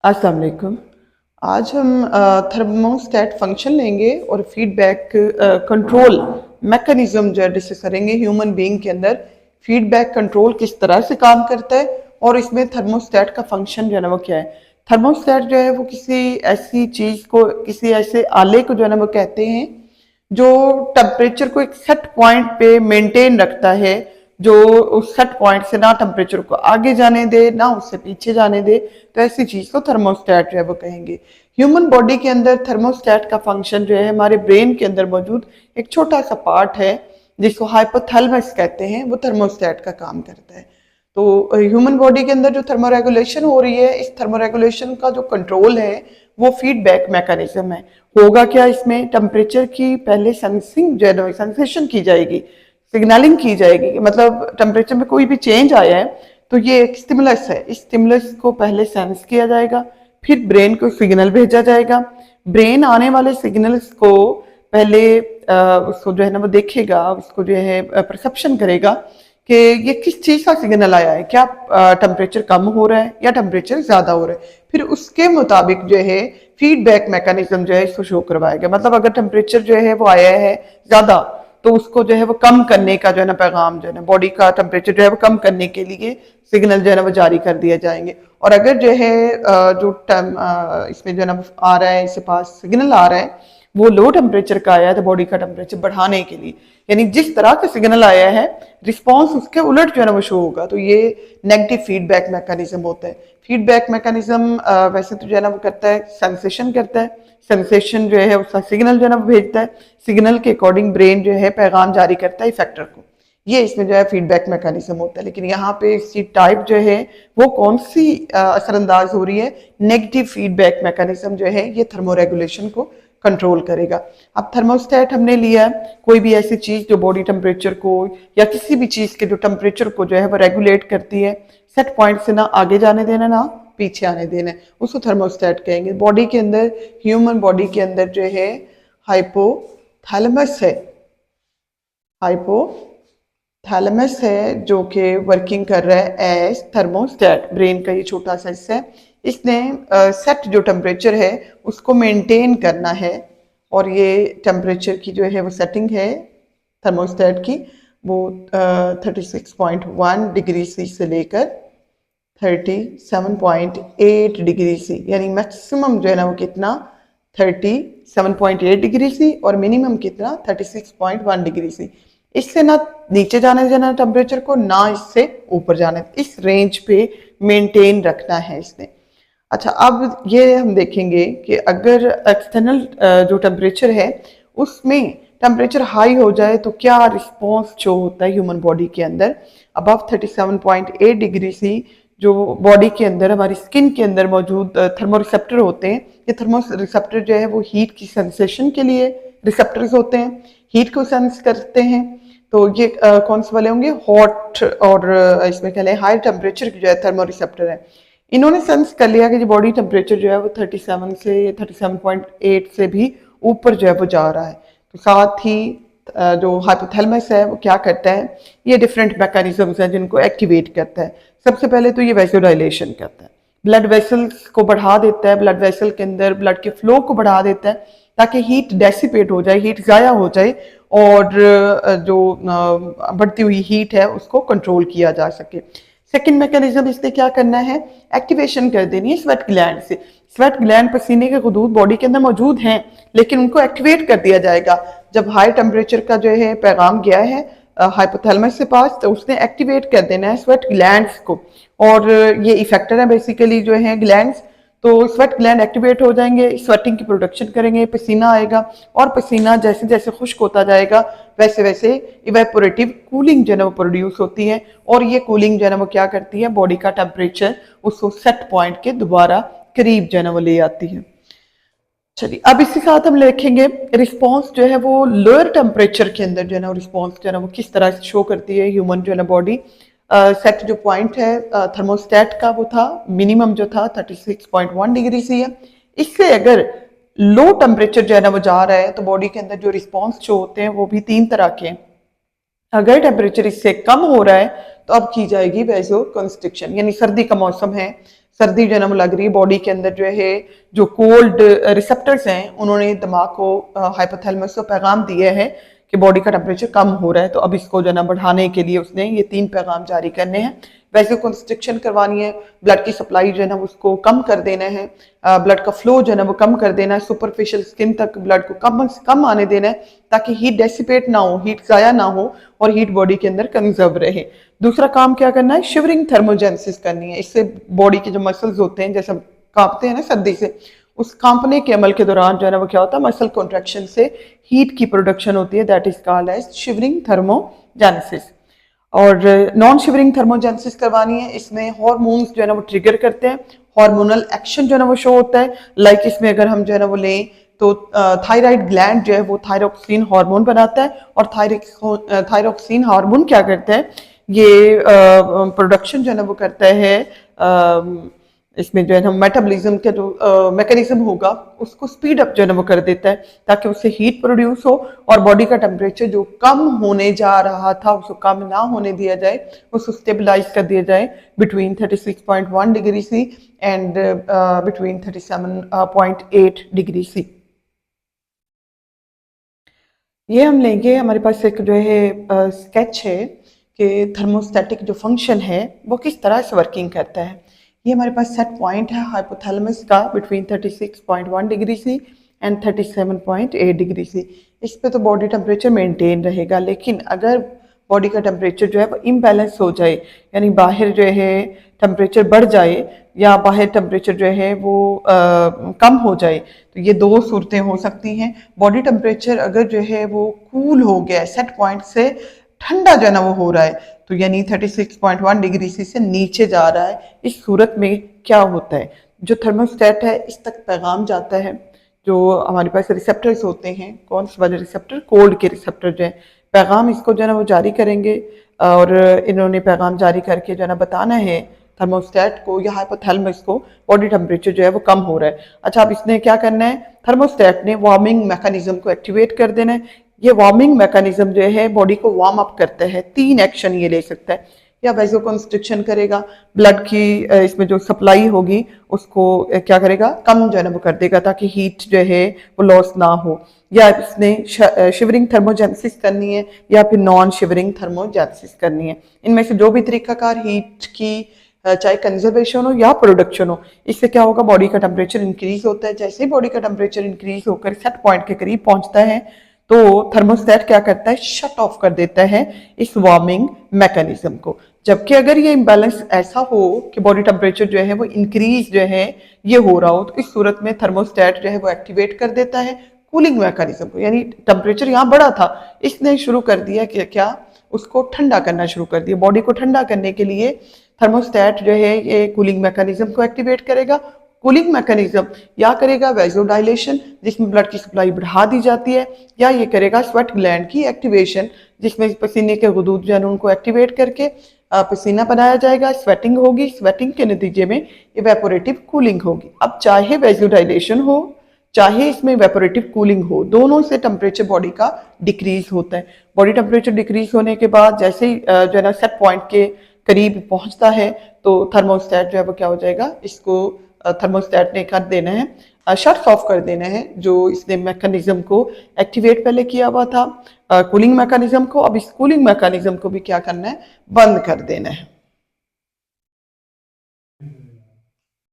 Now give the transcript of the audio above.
अस्सलाम वालेकुम। आज हम थर्मोस्टेट फंक्शन लेंगे और फीडबैक कंट्रोल मैकेनिज्म जो है डिस्कस करेंगे। ह्यूमन बीइंग के अंदर फीडबैक कंट्रोल किस तरह से काम करता है और इसमें थर्मोस्टेट का फंक्शन जो है ना वो क्या है। थर्मोस्टेट जो है वो किसी ऐसी चीज को, किसी ऐसे आले को जो है ना वो कहते हैं जो टेम्परेचर को एक सेट पॉइंट पे मेंटेन रखता है, जो उस सेट पॉइंट से ना टेम्परेचर को आगे जाने दे ना उससे पीछे जाने दे। तो ऐसी चीज को थर्मोस्टेट जो है वो कहेंगे। ह्यूमन बॉडी के अंदर थर्मोस्टेट का फंक्शन जो है हमारे ब्रेन के अंदर मौजूद एक छोटा सा पार्ट है जिसको हाइपोथैलेमस कहते हैं, वो थर्मोस्टेट का काम करता है। तो ह्यूमन बॉडी के अंदर जो थर्मोरेगुलेशन हो रही है, इस थर्मोरेगुलेशन का जो कंट्रोल है वो फीडबैक मैकेनिज्म है। होगा क्या, इसमें टेम्परेचर की पहले सेंसिंग जो है सेंसेशन की जाएगी, सिग्नलिंग की जाएगी। मतलब टेम्परेचर में कोई भी चेंज आया है तो ये एक स्टिमुलस है, इस स्टिमुलस को पहले सेंस किया जाएगा, फिर ब्रेन को सिग्नल भेजा जाएगा। ब्रेन आने वाले सिग्नल्स को पहले उसको जो है ना वो देखेगा, उसको जो है परसेप्शन करेगा कि ये किस चीज का सिग्नल आया है, क्या टेम्परेचर कम हो रहा है या टेम्परेचर ज्यादा हो रहा है। फिर उसके मुताबिक जो है फीडबैक मैकेनिज्म जो है इसको शो करवाएगा। मतलब अगर टेम्परेचर जो है वो आया है ज्यादा तो उसको जो है वो कम करने का जो है ना पैगाम जो है ना बॉडी का टेम्परेचर जो है वो कम करने के लिए सिग्नल जो है ना वो जारी कर दिए जाएंगे। और अगर जो है इसमें जो है ना आ रहा है, इसके पास सिग्नल आ रहा है वो लो टेम्परेचर का आया है तो बॉडी का टेम्परेचर बढ़ाने के लिए, यानी जिस तरह का सिग्नल आया है रिस्पॉन्स उसके उलट जो है ना वो शो होगा। तो ये नेगेटिव फीडबैक मैकेनिज्म होता है। फीडबैक मैकेनिज्म वैसे तो जो है ना वो करता है सेंसेशन करता है, सेंसेशन जो है उसका सिग्नल जो है ना वो भेजता है, सिग्नल के अकॉर्डिंग ब्रेन जो है पैगाम जारी करता है इफेक्टर को। ये इसमें जो है फीडबैक मैकेनिज्म होता है। लेकिन यहाँ पे इसकी टाइप जो है वो कौन सी असरअंदाज हो रही है, नेगेटिव फीडबैक मैकेनिज्म जो है ये थर्मोरेगुलेशन को कंट्रोल करेगा। अब थर्मोस्टेट हमने लिया है, कोई भी ऐसी चीज जो बॉडी टेम्परेचर को या किसी भी चीज के जो टेम्परेचर को जो है वो रेगुलेट करती है, सेट पॉइंट से ना आगे जाने देना ना पीछे आने देना, उसको थर्मोस्टेट कहेंगे। बॉडी के अंदर, ह्यूमन बॉडी के अंदर जो है हाइपोथैलेमस है, हाइपोथैलेमस है जो कि वर्किंग कर रहा है एज थर्मोस्टेट। ब्रेन का ये छोटा सा हिस्सा है, इसने सेट जो टेम्परेचर है उसको मेंटेन करना है। और ये टेम्परेचर की जो है वो सेटिंग है थर्मोस्टेट की, वो 36.1 डिग्री सी से लेकर 37.8 डिग्री सी, यानी मैक्सिमम जो है ना वो कितना 37.8 डिग्री सी और मिनिमम कितना 36.1 डिग्री सी। इससे ना नीचे जाने देना टेम्परेचर को, ना इससे ऊपर जाने, इस रेंज पे मेंटेन रखना है इसने। अच्छा, अब ये हम देखेंगे कि अगर एक्सटर्नल जो टेम्परेचर है उसमें टेम्परेचर हाई हो जाए तो क्या रिस्पॉन्स शो होता है ह्यूमन बॉडी के अंदर। अबव 37.8 डिग्री सी जो बॉडी के अंदर, हमारी स्किन के अंदर मौजूद थर्मोरिसेप्टर होते हैं, ये थर्मोरिसेप्टर जो है वो हीट की सेंसेशन के लिए रिसेप्टर्स होते हैं, हीट को सेंस करते हैं। तो ये कौन से वाले होंगे, हॉट और इसमें कह लें हाई टेम्परेचर की जो है थर्मोरिसेप्टर है। इन्होंने सेंस कर लिया कि जो बॉडी टेम्परेचर जो है वो 37 से 37.8 से भी ऊपर जो है वो जा रहा है। तो साथ ही जो हाइपोथैलेमस है वो क्या करता है, ये डिफरेंट मैकेनिज्म्स हैं जिनको एक्टिवेट करता है। सबसे पहले तो ये वैसोडाइलेशन करता है, ब्लड वेसल्स को बढ़ा देता है, ब्लड वेसल के अंदर ब्लड के फ्लो को बढ़ा देता है ताकि हीट डेसिपेट हो जाए, हीट ज़ाया हो जाए और जो बढ़ती हुई हीट है उसको कंट्रोल किया जा सके। सेकेंड मैकेनिज्म इसने क्या करना है, एक्टिवेशन कर देनी है स्वेट ग्लैंड से। स्वेट ग्लैंड पसीने के गुदूद बॉडी के अंदर मौजूद हैं लेकिन उनको एक्टिवेट कर दिया जाएगा। जब हाई टेम्परेचर का जो है पैगाम गया है हाइपोथैलेमस के पास तो उसने एक्टिवेट कर देना है स्वेट ग्लैंड्स को। और ये इफेक्टर है बेसिकली जो है ग्लैंड्स। तो स्वेट ग्लैंड एक्टिवेट हो जाएंगे, स्वेटिंग की प्रोडक्शन करेंगे, पसीना आएगा और पसीना जैसे जैसे खुश्क होता जाएगा वैसे वैसे इवेपोरेटिव कूलिंग जो है वो प्रोड्यूस होती है। और ये कूलिंग जो है वो क्या करती है, बॉडी का टेम्परेचर उसको सेट पॉइंट के दोबारा करीब जो है वो ले आती है। चलिए, अब इसी साथ हम लिखेंगे रिस्पॉन्स जो है वो लोअर टेम्परेचर के अंदर जो है ना रिस्पॉन्स जो है ना वो किस तरह से शो करती है ह्यूमन जो है ना बॉडी। सेट जो पॉइंट है थर्मोस्टेट का वो था, मिनिमम जो था 36.1 डिग्री सी है। इससे अगर लो टेम्परेचर जो है ना वो जा रहा है तो बॉडी के अंदर जो रिस्पॉन्स शो होते हैं वो भी तीन तरह के हैं। अगर टेम्परेचर इससे कम हो रहा है तो अब की जाएगी वैसो कंस्ट्रिक्शन, यानी सर्दी का मौसम है, सर्दी जो है ना वो लग रही है, बॉडी के अंदर जो है जो कोल्ड रिसेप्टर्स हैं उन्होंने दिमाग को हाइपोथैलेमस को पैगाम दिया है कि बॉडी का टेम्परेचर कम हो रहा है, तो अब इसको जो है ना बढ़ाने के लिए उसने ये 3 पैगाम जारी करने हैं। वैसे कंस्ट्रिक्शन करवानी है, ब्लड की सप्लाई जो है ना उसको कम कर देना है, ब्लड का फ्लो जो है ना वो कम कर देना है, सुपरफिशियल स्किन तक ब्लड को कम से कम आने देना है ताकि हीट डेसिपेट ना हो, हीट ज़ाया ना हो और हीट बॉडी के अंदर कंजर्व रहे। दूसरा काम क्या करना है, शिवरिंग थर्मोजेनेसिस करनी है। इससे बॉडी के जो मसल्स होते हैं जैसे कांपते हैं ना सर्दी से, उस कांपने के अमल के दौरान जो है ना वो क्या होता है, मसल कॉन्ट्रैक्शन से हीट की प्रोडक्शन होती है, that is called as shivering thermogenesis. और नॉन शिवरिंग थर्मोजेनेसिस करवानी है, इसमें हार्मोन्स जो है ना वो ट्रिगर करते हैं, हार्मोनल एक्शन जो है ना वो शो होता है। लाइक इसमें अगर हम जो है ना वो लें तो थायराइड ग्लैंड जो है वो थायरोक्सिन हार्मोन बनाता है, और थायरोक्सिन हार्मोन क्या करता है, ये प्रोडक्शन जो है ना वो करता है, इसमें जो है ना मेटाबॉलिज्म का जो मैकेनिज्म होगा उसको स्पीड अप जो है ना वो कर देता है ताकि उससे हीट प्रोड्यूस हो और बॉडी का टेम्परेचर जो कम होने जा रहा था उसको कम ना होने दिया जाए, उसको स्टेबलाइज कर दिया जाए between 36.1 degree C and between 37.8 degree C. ये हम लेंगे, हमारे पास एक जो है स्केच है कि थर्मोस्टैटिक जो फंक्शन है वो किस तरह से वर्किंग करता है। ये हमारे पास सेट पॉइंट है हाइपोथैलेमस का between 36.1 degree C and 37.8 degree C. इस पे तो बॉडी टेम्परेचर मेंटेन रहेगा, लेकिन अगर बॉडी का टेम्परेचर जो है वो इम्बैलेंस हो जाए, यानी बाहर जो है टेम्परेचर बढ़ जाए या बाहर टेम्परेचर जो है वो कम हो जाए, तो ये दो सूरतें हो सकती हैं। बॉडी टेम्परेचर अगर जो है वो कूल हो गया, सेट पॉइंट से ठंडा जो है ना वो हो रहा है, तो यानी 36.1 डिग्री सी से नीचे जा रहा है, इस सूरत में क्या होता है, जो थर्मोस्टेट है इस तक पैगाम जाता है, जो हमारे पास रिसेप्टर्स होते हैं, कौन से वाले रिसेप्टर, कोल्ड के रिसेप्टर जो है, पैगाम इसको जो है ना वो जारी करेंगे, और इन्होंने पैगाम जारी करके जो है ना बताना है थर्मोस्टेट को या हाइपोथैलेमस को बॉडी टेम्परेचर जो है वो कम हो रहा है। अच्छा, अब इसने क्या करना है, थर्मोस्टेट ने वार्मिंग मैकेनिज्म को एक्टिवेट कर देना है। ये वार्मिंग मैकेनिज्म जो है बॉडी को वार्म अप करता है, 3 एक्शन ये ले सकता है, या वैसो कंस्ट्रिक्शन करेगा, ब्लड की इसमें जो सप्लाई होगी उसको क्या करेगा, कम जो है ना वो कर देगा ताकि हीट जो है वो लॉस ना हो, या इसने शिवरिंग थर्मोजेनेसिस करनी है या फिर नॉन शिवरिंग थर्मोजेनेसिस करनी है। इनमें से जो भी तरीकाकार हीट की चाहे कंजर्वेशन हो या प्रोडक्शन हो, इससे क्या होगा, बॉडी का टेम्परेचर इंक्रीज होता है। जैसे ही बॉडी का टेम्परेचर इंक्रीज होकर सेट पॉइंट के करीब पहुंचता है तो थर्मोस्टेट क्या करता है, शट ऑफ कर देता है इस वार्मिंग मैकेनिज्म को। जबकि अगर ये इम्बैलेंस ऐसा हो कि बॉडी टेम्परेचर जो है वो इंक्रीज जो है ये हो रहा हो, तो इस सूरत में थर्मोस्टेट जो है वो एक्टिवेट कर देता है कूलिंग मैकेनिज्म को, यानी टेम्परेचर यहाँ बढ़ा था, इसने शुरू कर दिया कि क्या, उसको ठंडा करना शुरू कर दिया। बॉडी को ठंडा करने के लिए थर्मोस्टेट जो है ये कूलिंग मैकेनिज्म को एक्टिवेट करेगा। कूलिंग मैकेनिज्म या करेगा वैसोडाइलेशन जिसमें ब्लड की सप्लाई बढ़ा दी जाती है, या ये करेगा स्वेट ग्लैंड की एक्टिवेशन जिसमें पसीने के गुदूद जो है उनको एक्टिवेट करके पसीना बनाया जाएगा, स्वेटिंग होगी, स्वेटिंग के नतीजे में इवेपोरेटिव कूलिंग होगी। अब चाहे वैसोडाइलेशन हो चाहे इसमें इवेपोरेटिव कूलिंग हो, दोनों से टेम्परेचर बॉडी का डिक्रीज होता है। बॉडी टेम्परेचर डिक्रीज होने के बाद जैसे ही जो है ना सेट पॉइंट के करीब पहुंचता है तो थर्मोस्टेट जो है वो क्या हो जाएगा, इसको थर्मोस्टेट ने कर देना है, शट ऑफ कर देना है जो इसने मैकेनिज्म को एक्टिवेट पहले किया हुआ था कूलिंग मैकेनिज्म को। अब इस कूलिंग मैकेनिज्म को भी क्या करना है, बंद कर देना है।